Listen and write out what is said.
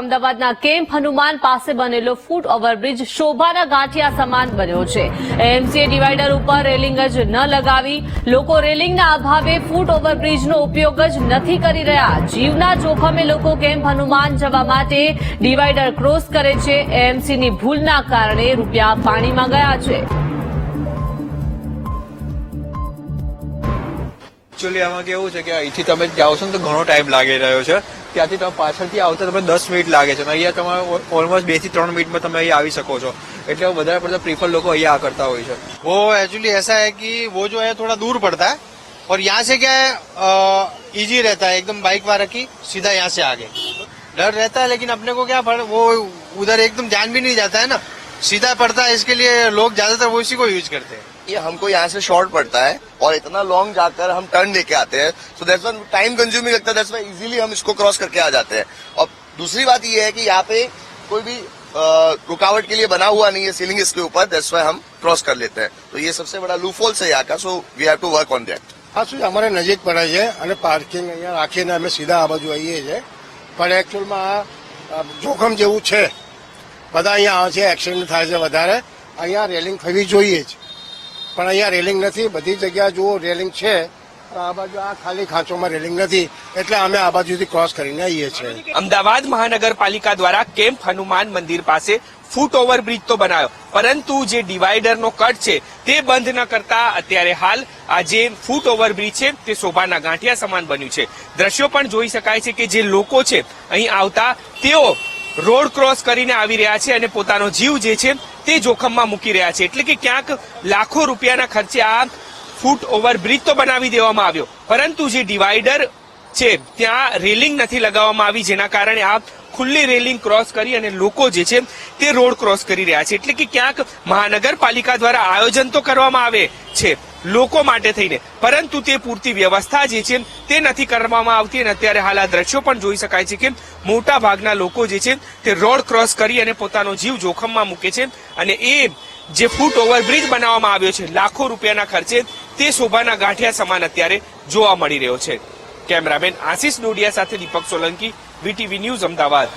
અમદાવાદના કેમ્પ હનુમાન પાસે બનેલો ફૂટ ઓવરબ્રિજ શોભાના ગાંઠિયા સમાન બન્યો છે। એએમસીએ ડિવાઈડર ઉપર રેલિંગ જ ન લગાવી લોકો રેલિંગના અભાવે ફૂટ ઓવરબ્રિજનો ઉપયોગ જ નથી કરી રહ્યા। જીવના જોખમે લોકો કેમ્પ હનુમાન જવા માટે ડિવાઈડર ક્રોસ કરે છે। એએમસીની ભૂલના કારણે રૂપિયા પાણીમાં ગયા છે। एक्चुअली आम केवुं छे के અહીંથી તમે જાઓ છો ને તો ઘણો ટાઈમ લાગી રહ્યો છે। ત્યાંથી તમે પાછળથી આવતા તમે 10 મિનિટ લાગે છે, અહીંયા તમારે ઓલમોસ્ટ 2 થી 3 मिनट में તમે અહીંયા આવી શકો છો। એટલે વધારે પડતા પ્રીફર લોકો અહીંયા કરતા હોય છે। वो एक्चुअली ऐसा है कि वो जो है थोड़ा दूर पड़ता है और यहाँ से क्या है इजी रहता है एकदम बाइक वाला की सीधा यहाँ से आगे डर रहता है, लेकिन अपने को क्या वो उधर एकदम ध्यान भी नहीं जाता है ना, सीधा पड़ता है, इसके लिए लोग ज्यादातर वो इसी को यूज करते हैं। ये हमको यहाँ से शॉर्ट पड़ता है और इतना लॉन्ग जाकर हम टर्न लेके आते हैं, so that's why time consuming लगता है, दैट्स व्हाई इजीली हम इसको क्रॉस करके आ जाते हैं। और दूसरी बात ये है कि यहाँ पे कोई भी रुकावट के लिए बना हुआ नहीं है सीलिंग इसके ऊपर, दैट्स व्हाई हम क्रॉस कर लेते हैं। तो ये सबसे बड़ा लूफहोल है यहाँ का, so we have to work on that. આ શું અમારે નજીક પડે છે અને પાર્કિંગ અહીંયા રાખીને અમે સીધા આ બાજુ આવીએ છીએ, પણ એકચ્યુઅલમાં આ જોખમ જેવું છે। બધા અહીંયા આવે છે, એક્સિડન્ટ થાય છે વધારે। અહીંયા રેલિંગ થવી જોઈએ જ, પણ અહીંયા રેલિંગ નથી। બધી જગ્યા જુઓ રેલિંગ છે, આ બાજુ આ ખાલી ખાંચોમાં રેલિંગ નથી, એટલે અમે આ બાજુથી ક્રોસ કરીને આવીએ છીએ। અમદાવાદ મહાનગરપાલિકા દ્વારા કેમ્પ હનુમાન મંદિર પાસે ફૂટ ઓવરબ્રિજ તો બનાવ્યો, પરંતુ જે ડિવાઈડરનો કટ છે તે બંધ ન કરતા અત્યારે હાલ આ જે ફૂટ ઓવરબ્રિજ છે તે શોભાના ગાંઠિયા સમાન બન્યું છે। દ્રશ્યો પણ જોઈ શકાય છે કે જે લોકો છે અહીં આવતા તેઓ રોડ ક્રોસ કરીને આવી રહ્યા છે અને પોતાનો જીવ જે છે તે જોખમમાં મૂકી રહ્યા છે। એટલે કે ક્યાંક લાખો રૂપિયાના ખર્ચે આ ફૂટ ઓવરબ્રિજ તો બનાવી દેવામાં આવ્યો, પરંતુ જે ડિવાઈડર છે ત્યાં રેલિંગ નથી લગાવવામાં આવી, જેના કારણે આ ખુલ્લી રેલિંગ ક્રોસ કરી અને લોકો જે છે તે રોડ ક્રોસ કરી રહ્યા છે। એટલે કે ક્યાંક મહાનગરપાલિકા દ્વારા આયોજન તો કરવામાં આવે છે લોકો માટે થઈને, પરંતુ તે પૂરતી વ્યવસ્થા જે છે તે નથી કરવામાં આવતી। અને અત્યારે હાલ આ દ્રશ્યો પણ જોઈ શકાય છે કે મોટા ભાગના લોકો જે છે તે રોડ ક્રોસ કરી અને પોતાનો જીવ જોખમમાં મૂકે છે। અને એ જે ફૂટ ઓવરબ્રિજ બનાવવામાં આવ્યો છે લાખો રૂપિયાના ખર્ચે, તે શોભાના ગાંઠિયા સમાન અત્યારે જોવા મળી રહ્યો છે। કેમેરામેન આશિષ ડોડિયા સાથે દીપક સોલંકી, વીટીવી ન્યૂઝ, અમદાવાદ।